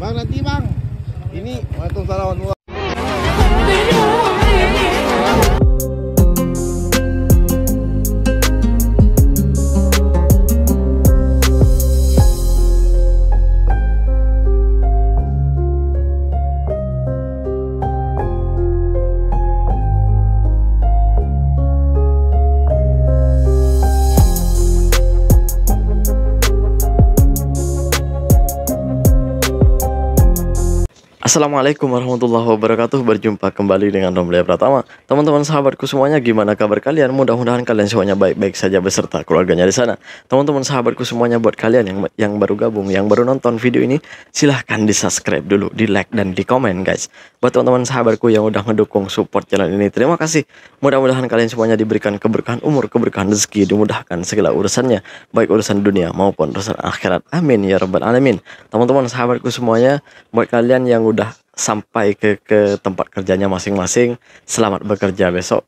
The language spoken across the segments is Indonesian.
Bang, nanti bang. Ini Waalaikumsalam warahmatullahi. Assalamualaikum warahmatullahi wabarakatuh. Berjumpa kembali dengan Romlia Pratama. Teman-teman sahabatku semuanya, gimana kabar kalian? Mudah-mudahan kalian semuanya baik-baik saja beserta keluarganya di sana. Teman-teman sahabatku semuanya, buat kalian yang baru gabung, yang baru nonton video ini, silahkan di subscribe dulu, di like dan di komen guys. Buat teman-teman sahabatku yang udah ngedukung support channel ini, terima kasih. Mudah-mudahan kalian semuanya diberikan keberkahan umur, keberkahan rezeki, dimudahkan segala urusannya, baik urusan dunia maupun urusan akhirat. Amin ya rabbal alamin. Teman-teman sahabatku semuanya, buat kalian yang udah sampai ke tempat kerjanya masing-masing, selamat bekerja besok.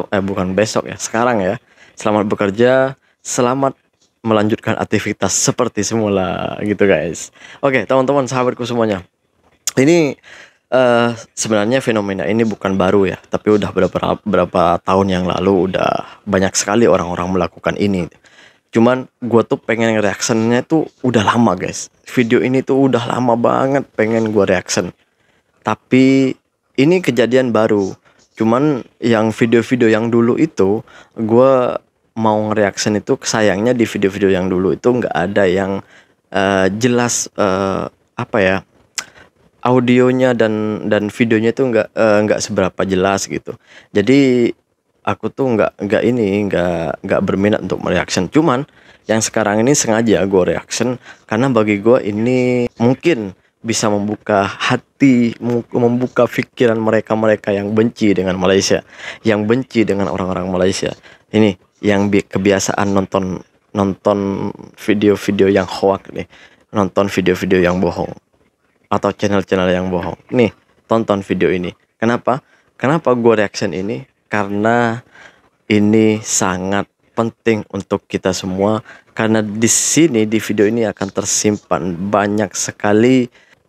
Bukan besok ya, sekarang ya. Selamat bekerja, selamat melanjutkan aktivitas seperti semula gitu guys. Oke, teman-teman sahabatku semuanya, ini sebenarnya fenomena ini bukan baru ya, tapi udah berapa tahun yang lalu udah banyak sekali orang-orang melakukan ini. Cuman gue tuh pengen reactionnya tuh udah lama guys. Video ini tuh udah lama banget pengen gue reaction. Tapi ini kejadian baru. Cuman yang video-video yang dulu itu gue mau nge-reaction itu, sayangnya di video-video yang dulu itu nggak ada yang jelas apa ya, audionya dan videonya itu nggak seberapa jelas gitu. Jadi aku tuh nggak berminat untuk mereaction. Cuman yang sekarang ini sengaja gue reaction karena bagi gue ini mungkin bisa membuka hati, membuka pikiran mereka yang benci dengan Malaysia, yang benci dengan orang-orang Malaysia. Ini yang kebiasaan nonton video-video yang hoax nih, nonton video-video yang bohong atau channel-channel yang bohong. Nih, tonton video ini. Kenapa gue reaction ini? Karena ini sangat penting untuk kita semua, karena di sini di video ini akan tersimpan banyak sekali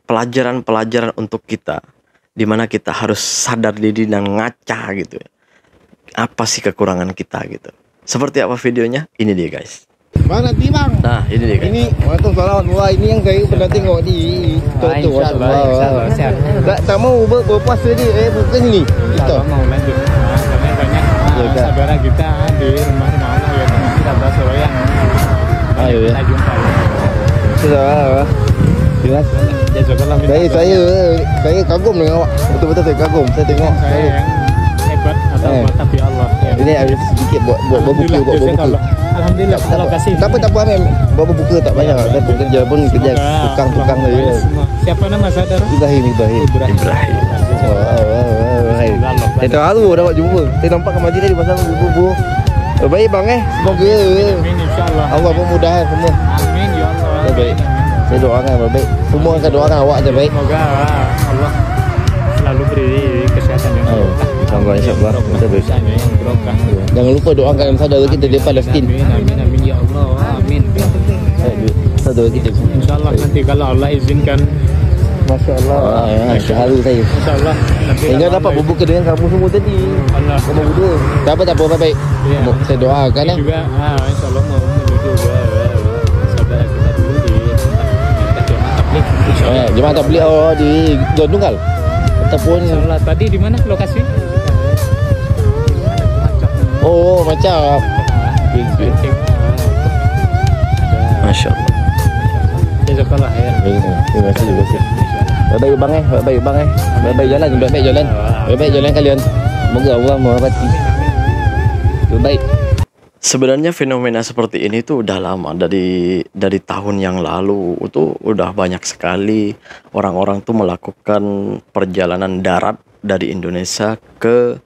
pelajaran-pelajaran untuk kita, dimana kita harus sadar diri dan ngaca gitu ya. Apa sih kekurangan kita gitu. Seperti apa videonya? Ini dia guys. Bang, nanti bang. Nah, ini dia guys. Ini Waalaikumsalam warahmatullahi. Ini yang saya pernah tengok di TikTok. Insyaallah. Tak mau berpuasa ni, bukan ni. Kita mau lanjut. Karena banyak saudara kita di rumah-rumah ya, kita bahas yang Ayo ya. Saudara. Jelas. Saya kagum dengan awak. Betul-betul saya kagum. Saya tengok. Saya yang hebat atau tapi Allah. Ini ada sedikit buat buku. Alhamdulillah Allah kasih. Tak apa buat buku tak banyak. Dan bekerja pun kerja tukang saja. Siapa nama saudara? Ibrahim. Saya tahu dapat jumpa. Saya nampak kemarin tadi pasal buku. Baik bang semoga Amin insyaallah. Allah memudahkan semua. Amin ya Allah. Baik. Saya doakan baik. Semua akan doakan awak je baik. Semoga Allah selalu beri kesehatan yang berkah. Semoga insyaallah kita baik. Yang berkah. Jangan lupa doakan saudara kita di Palestin. Amin ya Allah. Amin. Saudara kita. Insyaallah nanti kalau Allah izinkan. Masya-Allah. Syaharu saya. Insyaallah nanti Sehingga dapat berbuka dengan kamu semua tadi. Allah. Kamu berdua. Tak apa baik. Ya. Saya doakan Ini juga insyaallah mau menuju ke saudara kita dulu di tabligh. Jemaah tabligh di Gondunggal ataupun Insyaallah tadi di mana lokasi? oh macam Masya Allah. Jazakallah ya. terima kasih. Baik bang baik jalan kalian. Semoga Allah merahmati. Baik. Sebenarnya fenomena seperti ini tuh udah lama, dari tahun yang lalu itu udah banyak sekali orang-orang tuh melakukan perjalanan darat dari Indonesia ke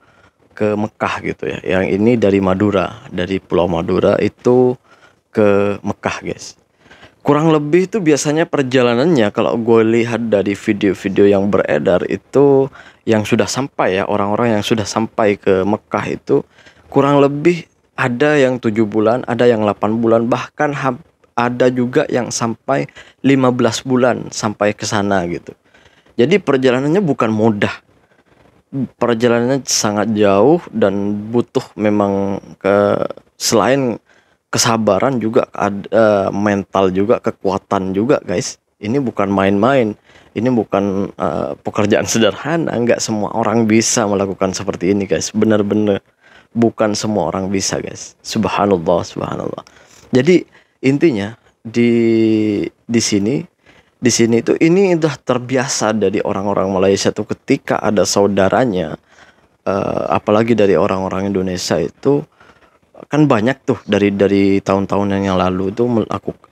Mekah gitu ya. Yang ini dari Madura, dari Pulau Madura itu ke Mekah guys. Kurang lebih itu biasanya perjalanannya, kalau gue lihat dari video-video yang beredar itu, yang sudah sampai ya, orang-orang yang sudah sampai ke Mekah itu kurang lebih ada yang 7 bulan, ada yang 8 bulan, bahkan Ada juga yang sampai 15 bulan sampai ke sana gitu. Jadi perjalanannya bukan mudah. Perjalanannya sangat jauh dan butuh memang selain kesabaran juga mental juga, kekuatan juga guys. Ini bukan main-main. Ini bukan pekerjaan sederhana. Enggak semua orang bisa melakukan seperti ini guys. Benar-benar bukan semua orang bisa guys. Subhanallah, subhanallah. Jadi intinya di sini itu ini udah terbiasa dari orang-orang Malaysia tuh ketika ada saudaranya, apalagi dari orang-orang Indonesia itu kan banyak tuh dari tahun-tahun yang lalu itu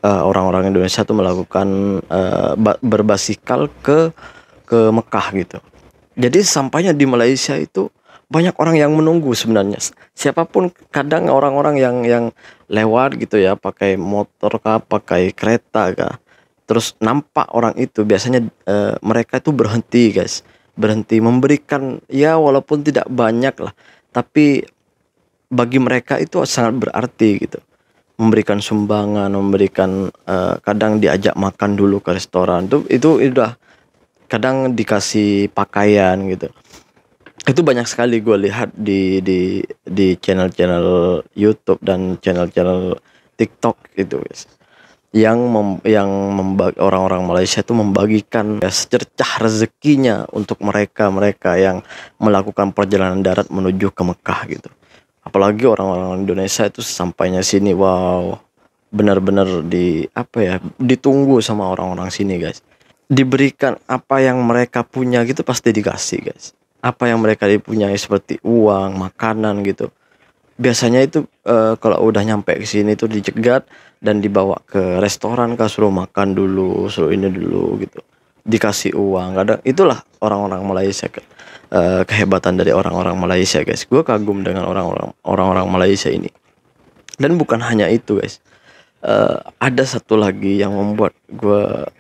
orang-orang Indonesia tuh melakukan berbasikal ke Mekah gitu. Jadi sampainya di Malaysia itu banyak orang yang menunggu sebenarnya. Siapapun, kadang orang-orang yang lewat gitu ya, pakai motor kah, pakai kereta kah, terus nampak orang itu biasanya mereka itu berhenti guys, berhenti memberikan ya walaupun tidak banyak lah, tapi bagi mereka itu sangat berarti gitu, memberikan sumbangan, memberikan kadang diajak makan dulu ke restoran itu udah, kadang dikasih pakaian gitu. Itu banyak sekali gue lihat di channel-channel YouTube dan channel-channel TikTok itu guys, yang orang-orang Malaysia itu membagikan ya, secercah rezekinya untuk mereka yang melakukan perjalanan darat menuju ke Mekah gitu. Apalagi orang-orang Indonesia itu sampainya sini, wow, benar-benar ditunggu sama orang-orang sini guys. Diberikan apa yang mereka punya gitu, pasti dikasih guys. Apa yang mereka dipunyai seperti uang, makanan gitu, biasanya itu kalau udah nyampe ke sini itu dicegat dan dibawa ke restoran, suruh makan dulu, suruh ini dulu gitu, dikasih uang. Kadang itulah orang-orang Malaysia, kehebatan dari orang-orang Malaysia guys. Gue kagum dengan orang-orang Malaysia ini. Dan bukan hanya itu guys, ada satu lagi yang membuat gue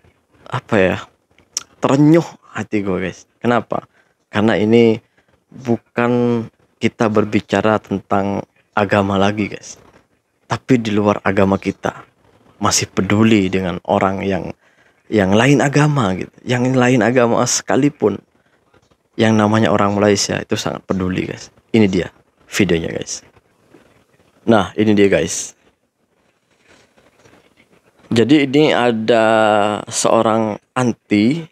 terenyuh hati gue guys. Kenapa? Karena ini bukan kita berbicara tentang agama lagi guys, tapi di luar agama kita masih peduli dengan orang yang lain agama gitu, yang lain agama sekalipun, yang namanya orang Malaysia itu sangat peduli guys. Ini dia videonya guys. Nah ini dia guys. Jadi ini ada seorang anti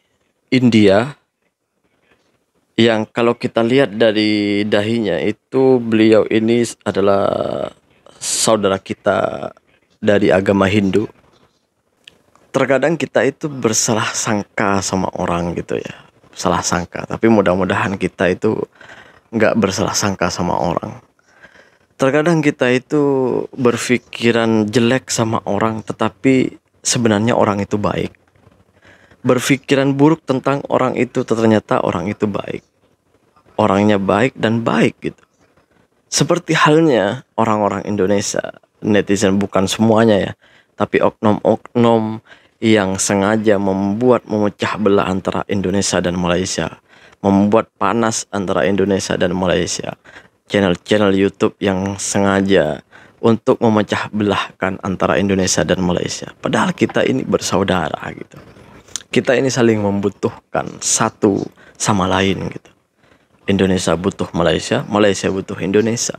India yang kalau kita lihat dari dahinya itu, beliau ini adalah saudara kita dari agama Hindu. Terkadang kita itu bersalah sangka sama orang gitu ya, salah sangka. Tapi mudah-mudahan kita itu nggak bersalah sangka sama orang. Terkadang kita itu berpikiran jelek sama orang, tetapi sebenarnya orang itu baik. Berpikiran buruk tentang orang itu, ternyata orang itu baik. Orangnya baik dan baik gitu. Seperti halnya orang-orang Indonesia, netizen, bukan semuanya ya, tapi oknum-oknum yang sengaja memecah belah antara Indonesia dan Malaysia, membuat panas antara Indonesia dan Malaysia. Channel-channel YouTube yang sengaja untuk memecah belahkan antara Indonesia dan Malaysia. Padahal kita ini bersaudara gitu. Kita ini saling membutuhkan satu sama lain gitu. Indonesia butuh Malaysia, Malaysia butuh Indonesia.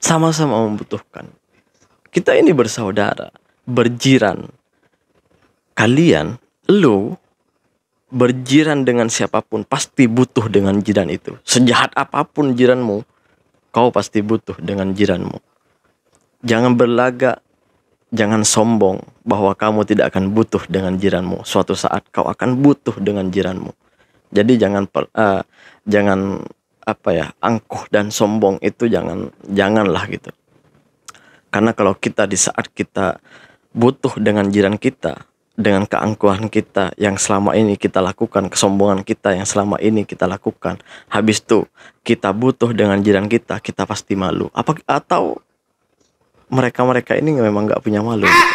Sama-sama membutuhkan. Kita ini bersaudara, berjiran. Kalian, lu berjiran dengan siapapun pasti butuh dengan jiran itu. Sejahat apapun jiranmu, kau pasti butuh dengan jiranmu. Jangan berlagak, jangan sombong bahwa kamu tidak akan butuh dengan jiranmu. Suatu saat kau akan butuh dengan jiranmu. Jadi jangan angkuh dan sombong itu janganlah gitu. Karena kalau kita di saat kita butuh dengan jiran kita, dengan keangkuhan kita yang selama ini kita lakukan, kesombongan kita yang selama ini kita lakukan, habis itu kita butuh dengan jiran kita pasti malu. Atau mereka ini memang nggak punya malu gitu.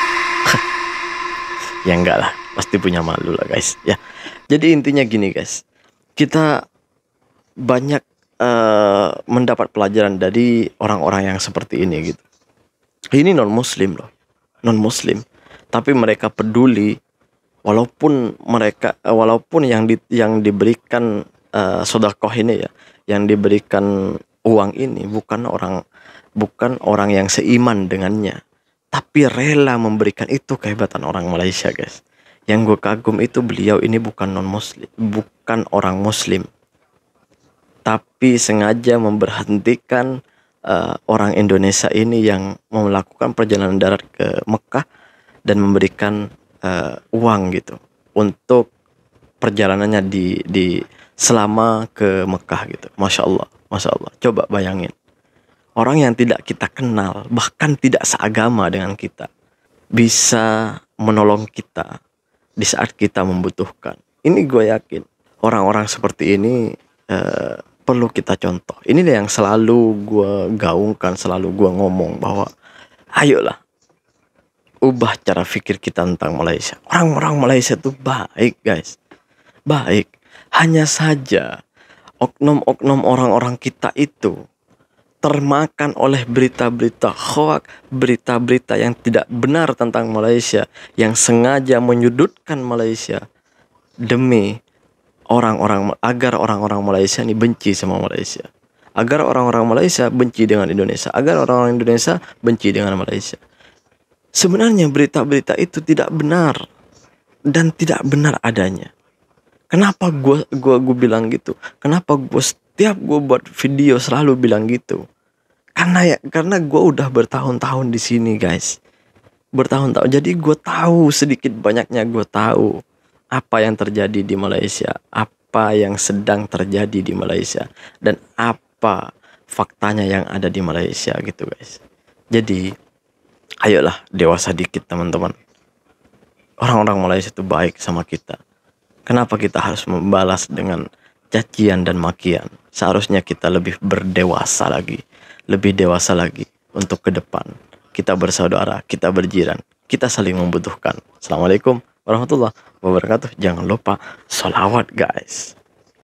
Ya enggak lah, pasti punya malu lah guys ya. Jadi intinya gini guys, kita banyak mendapat pelajaran dari orang-orang yang seperti ini gitu. Ini non muslim loh, non muslim, tapi mereka peduli, walaupun yang diberikan sedekah ini ya, yang diberikan uang ini bukan orang yang seiman dengannya, tapi rela memberikan. Itu kehebatan orang Malaysia, guys. Yang gue kagum itu beliau ini bukan non-muslim, bukan orang muslim, tapi sengaja memberhentikan orang Indonesia ini yang melakukan perjalanan darat ke Mekah dan memberikan uang gitu untuk perjalanannya di selama ke Mekah gitu. Masya Allah, Masya Allah. Coba bayangin, orang yang tidak kita kenal, bahkan tidak seagama dengan kita, bisa menolong kita di saat kita membutuhkan. Ini gue yakin orang-orang seperti ini perlu kita contoh. Ini yang selalu gue gaungkan, selalu gue ngomong bahwa ayolah ubah cara pikir kita tentang Malaysia. Orang-orang Malaysia tuh baik, guys, baik. Hanya saja oknum-oknum orang-orang kita itu termakan oleh berita-berita hoak, berita-berita yang tidak benar tentang Malaysia, yang sengaja menyudutkan Malaysia demi agar orang-orang Malaysia ini benci sama Malaysia, agar orang-orang Malaysia benci dengan Indonesia, agar orang-orang Indonesia benci dengan Malaysia. Sebenarnya berita-berita itu tidak benar dan tidak benar adanya. Kenapa gue bilang gitu? Kenapa setiap gue buat video selalu bilang gitu? Karena gue udah bertahun-tahun di sini, guys. Bertahun-tahun. Jadi gue tahu, sedikit banyaknya gue tahu apa yang terjadi di Malaysia, apa yang sedang terjadi di Malaysia, dan apa faktanya yang ada di Malaysia gitu, guys. Jadi ayolah dewasa dikit, teman-teman. Orang-orang Malaysia itu baik sama kita. Kenapa kita harus membalas dengan cacian dan makian? Seharusnya kita lebih berdewasa lagi, lebih dewasa lagi untuk ke depan. Kita bersaudara, kita berjiran, kita saling membutuhkan. Assalamualaikum warahmatullahi wabarakatuh. Jangan lupa sholawat, guys.